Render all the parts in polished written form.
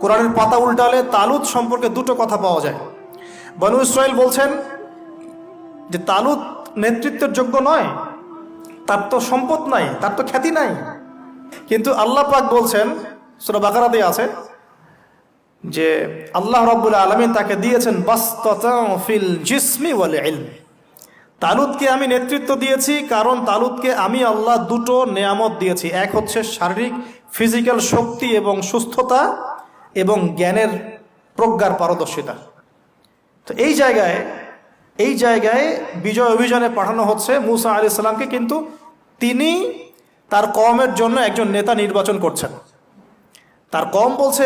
কোরআনের পাতা উল্টালে তালুত সম্পর্কে দুটো কথা পাওয়া যায়। বনু ইসরাইল বলছেন যে তালুত নেতৃত্বের যোগ্য নয়, তার তো সম্পদ নাই, তার তো খ্যাতি নাই। কিন্তু আল্লাহ পাক বলছেন, সূরা বাকারাতে আছে যে আল্লাহ রাব্বুল আলামিন তাকে দিয়েছেন বাসতাতাও ফিল জিসমি ওয়াল ইলম। তালুতকে আমি নেতৃত্ব দিয়েছি কারণ তালুতকে আমি আল্লাহ দুটো নেয়ামত দিয়েছি। এক হচ্ছে শারীরিক ফিজিক্যাল শক্তি এবং সুস্থতা এবং জ্ঞানের প্রজ্ঞার পারদর্শিতা। তো এই জায়গায় বিজয় অভিযানে পাঠানো হচ্ছে মূসা আলাইহিস সালামকে, কিন্তু তিনি তার কওমের জন্য একজন নেতা নির্বাচন করছেন। তার কওম বলছে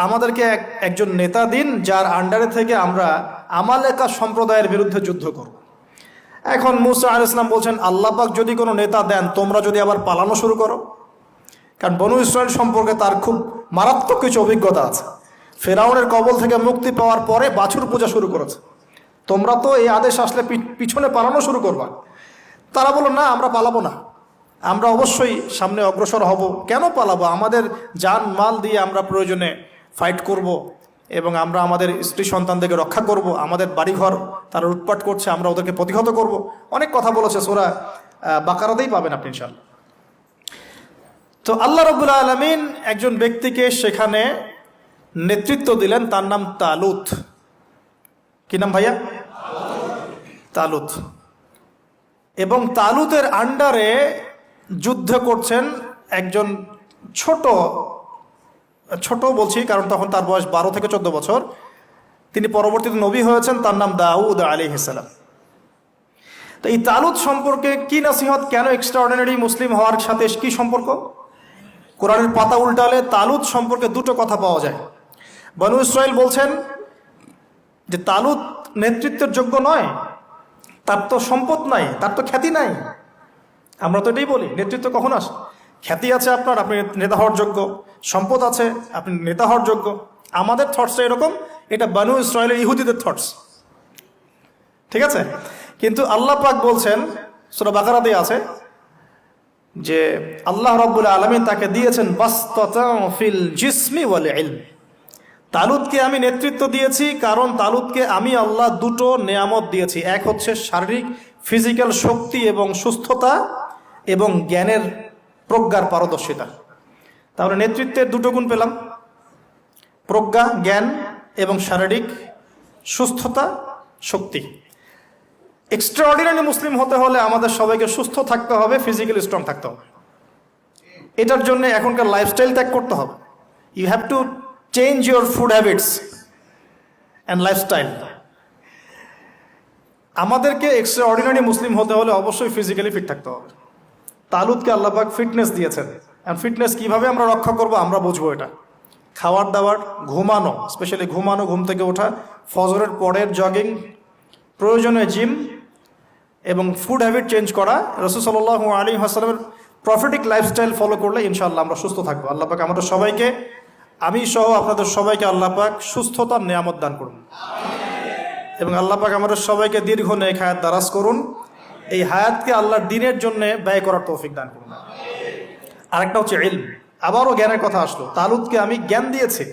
আমাদেরকে একজন নেতা দিন যার আন্ডারে থেকে আমরা আমালেকা সম্প্রদায়ের বিরুদ্ধে যুদ্ধ করব। এখন মূসা আলাইহিস সালাম বলছেন আল্লাহ পাক যদি কোনো নেতা দেন, তোমরা যদি আবার পালানো শুরু করো। কারণ বনু ইসরাইল সম্পর্কে তার খুব মারাত্মক কিছু অভিজ্ঞতা আছে। ফেরাউনের কবল থেকে মুক্তি পাওয়ার পরে বাছুর পূজা শুরু করেছে। তোমরা তো এই আদেশ আসলে পিছনে পালানো শুরু করবা। তারা বলল না, আমরা পালাবো না, আমরা অবশ্যই সামনে অগ্রসর হব। কেন পালাবো? আমাদের জান মাল দিয়ে আমরা প্রয়োজনে ফাইট করব এবং আমরা আমাদের স্ত্রী সন্তানদেরকে রক্ষা করব। আমাদের বাড়িঘর তারা লুটপাট করছে, আমরা ওদেরকে প্রতিহত করব। অনেক কথা বলেছে, সূরা বাকারাতেই পাবেন আপনি ইনশাআল্লাহ। তো আল্লাহ রাব্বুল আলামিন একজন ব্যক্তিকে সেখানে নেতৃত্ব দিলেন, তার নাম তালুত। কি নাম ভাইয়া? তালুত। এবং তালুতের আন্ডারে যুদ্ধ করছেন একজন ছোট বলছি কারণ তখন তার বয়স 12 থেকে 14 বছর। তিনি পরবর্তীতে নবী হয়েছেন, তার নাম দাউদ আলাইহিস সালাম। তো এই তালুত সম্পর্কে কি নসিহত, কেন এক্সট্রাঅর্ডিনারি মুসলিম হওয়ার সাথে কি সম্পর্ক? কোরআনের পাতা উল্টালে তালুত সম্পর্কে দুটো কথা পাওয়া যায়। বনু ইসরাইল বলছেন যে তালুত নেতৃত্বের যোগ্য নয়, তার তো সম্পদ নাই, তার তো খ্যাতি নাই। আমরা তো এটাই বলি, নেতৃত্ব কখন আসে? খ্যাতি আছে আপনার, আপনি নেতা হওয়ার যোগ্য, সম্পদ আছে, আপনি নেতা হওয়ার যোগ্য। আমাদের থটসটা এরকম, এটা বনু ইসরাইলের ইহুদিদের থটস, ঠিক আছে? কিন্তু আল্লাহ পাক বলছেন, সূরা বাকারাতে আছে যে আল্লাহ রাব্বুল আলামিন তাকে দিয়েছেন বাসতাতাও ফিল জিসমি ওয়াল ইলম। তালুতকে আমি নেতৃত্ব দিয়েছি কারণ তালুতকে আমি আল্লাহ দুটো নেয়ামত দিয়েছি। এক হচ্ছে শারীরিক ফিজিক্যাল শক্তি এবং সুস্থতা এবং জ্ঞানের প্রজ্ঞার পারদর্শিতা। তাহলে নেতৃত্বের দুটো গুণ পেলাম, প্রজ্ঞা, জ্ঞান এবং শারীরিক সুস্থতা, শক্তি। এক্সট্রাঅর্ডিনারি মুসলিম হতে হলে আমাদের সবাইকে সুস্থ থাকতে হবে, ফিজিক্যালি স্ট্রং থাকতে হবে। এটার জন্য এখনকার লাইফস্টাইল ত্যাগ করতে হবে। You have to change your food habits and lifestyle. আমাদেরকে এক্সট্রাঅর্ডিনারি মুসলিম হতে হলে অবশ্যই ফিজিক্যালি ফিট থাকতে হবে। তালুতকে আল্লাহ পাক ফিটনেস দিয়েছেন, অ্যান্ড ফিটনেস কীভাবে আমরা রক্ষা করব আমরা বুঝবো। এটা খাওয়ার দাওয়ার, ঘুমানো, স্পেশালি ঘুমানো, ঘুম থেকে ওঠা, ফজরের পরের জগিং, প্রয়োজনে জিম এবং ফুড হ্যাবিট চেঞ্জ করা। রাসূল সাল্লাল্লাহু আলাইহি ওয়াসাল্লামের প্রফেটিক লাইফস্টাইল ফলো করলে ইনশাআল্লাহ আমরা সুস্থ থাকবো। আল্লাহ পাক আমাদের সবাইকে, আমি সহ আপনাদের সবাইকে আল্লাহ পাক সুস্থতার নিয়ামত দান করুন এবং আল্লাহ পাক আমাদের সবাইকে দীর্ঘ নেক হায়াত দারাজ করুন। এই হায়াতকে আল্লাহর দ্বীনের জন্য ব্যয় করার তৌফিক দান করুন। আরেকটা হচ্ছে ইলম, আবারও জ্ঞানের কথা আসলো। তালুতকে আমি জ্ঞান দিয়েছি।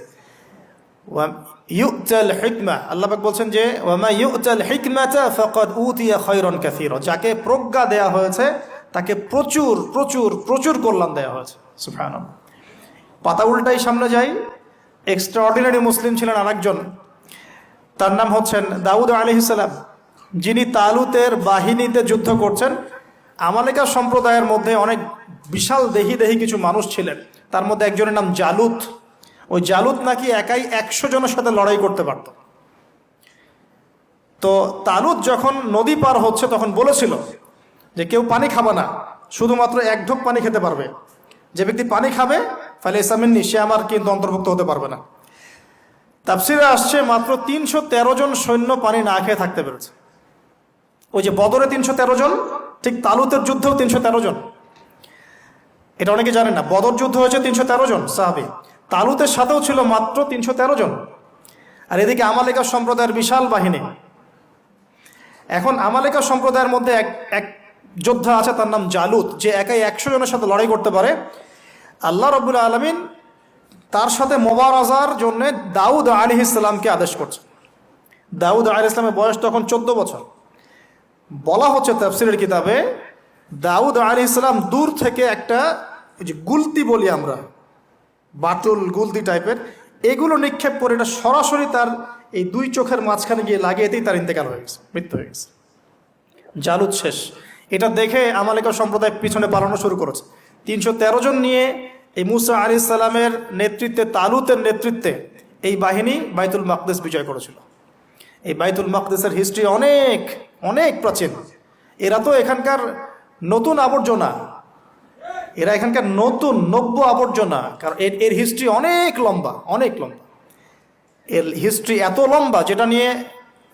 ইউতাল হিকমা, আল্লাহ পাক বলছেন যে ওয়ামা ইউতাল হিকমাতা ফাকাদ উতিয়া খায়রান কাসীরা। যাকে প্রজ্ঞা দেয়া হয়েছে তাকে প্রচুর প্রচুর প্রচুর কল্যাণ দেওয়া হয়েছে। সুবহানাল্লাহ। পাতা উল্টাই সামনে যাই, এক্সট্রাঅর্ডিনারি মুসলিম ছিলেন আরেকজন, তার নাম হচ্ছেন দাউদ আলাইহিস সালাম, যিনি তালুতের বাহিনীতে যুদ্ধ করছেন। আমালেকা সম্প্রদায়ের মধ্যে অনেক বিশাল দেহি কিছু মানুষ ছিলেন, তার মধ্যে একজনের নাম জালুত। ওই জালুত নাকি একাই 100 জনের সাথে লড়াই করতে পারত। তো তালুত যখন নদী পার হচ্ছে তখন বলেছিল যে কেউ পানি খাবে না, শুধুমাত্র 1 ঢোক পানি খেতে পারবে। যে ব্যক্তি পানি খাবে ফালাইসা মিন্নি, সে আমার কিন্তু অন্তর্ভুক্ত হতে পারবে না। তাফসিরে আসছে মাত্র 313 জন সৈন্য পানি না খেয়ে থাকতে পেরেছে। ওই যে বদরে 313 জন, ঠিক তালুতের যুদ্ধেও 313 জন। এটা অনেকে জানেন না, বদর যুদ্ধ হয়েছে 313 জন সাহাবী, তালুতের সাথেও ছিল মাত্র 313 জন। আর এদিকে আমালেকা সম্প্রদায়ের বিশাল বাহিনী। এখন আমালেকা সম্প্রদায়ের মধ্যে এক যোদ্ধা আছে, তার নাম জালুত, যে একাই 100 জনের সাথে লড়াই করতে পারে। আল্লাহ রাব্বুল আলামিন তার সাথে মোবারাজার জন্য দাউদ আলাইহিস সালামকে আদেশ করছেন। দাউদ আলাইহিস সালামের বয়স তখন 14 বছর। বলা হচ্ছে তাফসীরের কিতাবে, দাউদ আলাইহিস সালাম দূর থেকে একটা যে গুলতি বলি আমরা, বাটুল গুলতি টাইপের, এগুলো নিক্ষেপ করে এটা সরাসরি তার এই দুই চোখের মাঝখানে গিয়ে লাগিয়েতেই তার ইন্তেকাল হয়ে গেছে, মৃত্যু হয়ে গেছে। জালুত শেষ। এটা দেখে আমালিকা সম্প্রদায় পিছনে পালানো শুরু করেছে। 313 জন নিয়ে এই মুসা আলাইহিস সালামের নেতৃত্বে, তালুতের নেতৃত্বে এই বাহিনী বাইতুল মাকদিস বিজয় করেছিল। এই বাইতুল মাকদিসের হিস্ট্রি অনেক অনেক প্রাচীন। এরা তো এখানকার নতুন আবর্জনা, এরা এখানকার নতুন নব্য আবর্জনা, কারণ এর হিস্ট্রি অনেক লম্বা, অনেক লম্বা। এর হিস্ট্রি এত লম্বা যেটা নিয়ে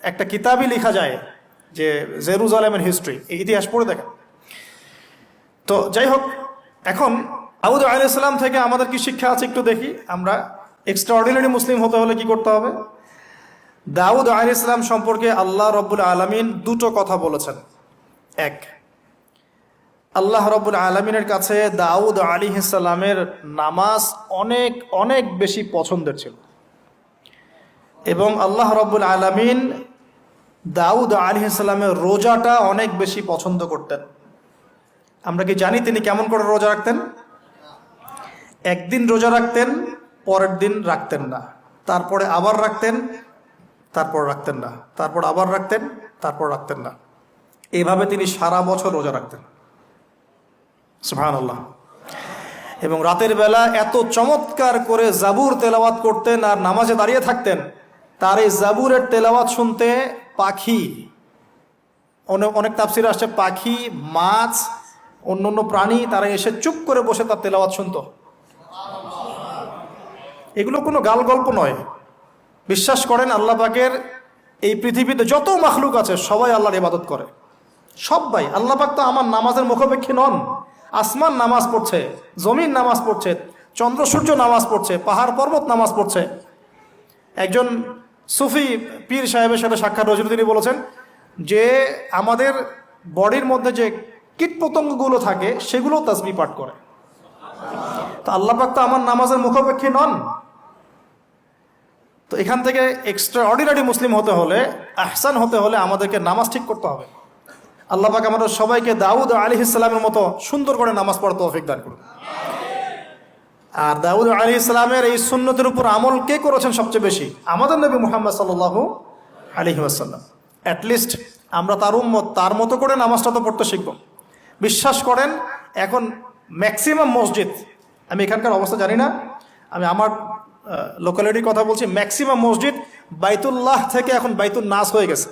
একটা কিতাবই লেখা যায়, যে জেরুজালেমের হিস্ট্রি, এই ইতিহাস পড়ে দেখেন। তো যাই হোক, এখন দাউদ আলাইহিস সালাম থেকে আমাদের কি শিক্ষা আছে একটু দেখি আমরা। এক্সট্রাঅর্ডিনারি মুসলিম হতে হলে কি করতে হবে? দাউদ আলাইহিস সালাম সম্পর্কে আল্লাহ রব্বুল আলামিন দুটো কথা বলেছেন। এক, আল্লাহ রব্বুল আলামিনের কাছে দাউদ আলাইহিস সালামের নামাজ অনেক অনেক বেশি পছন্দের ছিল, এবং আল্লাহ রব্বুল আলামিন দাউদ আলাইহিস সালামের রোজাটা অনেক বেশি পছন্দ করতেন। আমরা কি জানি তিনি কেমন করে রোজা রাখতেন? একদিন রোজা রাখতেন, পরের দিন রাখতেন না, তারপরে আবার রাখতেন, তারপর রাখতেন না, তারপর আবার রাখতেন, তারপর রাখতেন না। এইভাবে তিনি সারা বছর রোজা রাখতেন, সুবহানাল্লাহ। এবং রাতের বেলা এত চমৎকার করে জাবুর তেলাওয়াত করতেন আর নামাজে দাঁড়িয়ে থাকতেন, তার এই জাবুরের তেলাওয়াত শুনতে পাখি, অনেক তাফসীরে আসছে পাখি, মাছ, অন্য অন্য প্রাণী, তারা এসে চুপ করে বসে তার তেলাওয়াত শুনতো। এগুলো কোনো গাল গল্প নয়। বিশ্বাস করেন আল্লাহ পাকের এই পৃথিবীতে যত মাখলুক আছে সবাই আল্লাহর ইবাদত করে, সবাই। আল্লাহ পাক তো আমার নামাজের মুখাপেক্ষী নন। আসমান নামাজ পড়ছে, জমিন নামাজ পড়ছে, চন্দ্র সূর্য নামাজ পড়ছে, পাহাড় পর্বত নামাজ পড়ছে। একজন সুফি পীর সাহেবের সাথে সাক্ষাৎ হয়েছিল, তিনি বলেছেন যে আমাদের বডির মধ্যে যে কীটপতঙ্গগুলো থাকে সেগুলো তাসবিহ পাঠ করে। তো আল্লাহ পাক তো আমার নামাজের মুখাপেক্ষী নন। তো এখান থেকে এক্সট্রা অর্ডিনারি মুসলিম হতে হলে, আহসান হতে হলে আমাদেরকে নামাজ ঠিক করতে হবে। আল্লাহ পাক আমাদের সবাইকে দাউদ আলাইহিস সালামের মতো সুন্দর করে নামাজ পড়ার তৌফিক দান করুন। আর দাউদ আলাইহিস সালামের এই সুন্নতের উপর আমল কে করেছেন সবচেয়ে বেশি? আমাদের নবী মুহাম্মদ সাল্লাল্লাহু আলাইহি ওয়াসাল্লাম। অ্যাটলিস্ট আমরা তার উম্মত, তার মতো করে নামাজটা তো পড়তে শিখব। বিশ্বাস করেন এখন ম্যাক্সিমাম মসজিদ, আমি এখানকার অবস্থা জানি না, আমি আমার লোকালিটির কথা বলছি, ম্যাক্সিমাম মসজিদ বাইতুল্লাহ থেকে এখন বাইতুল নাস হয়ে গেছে।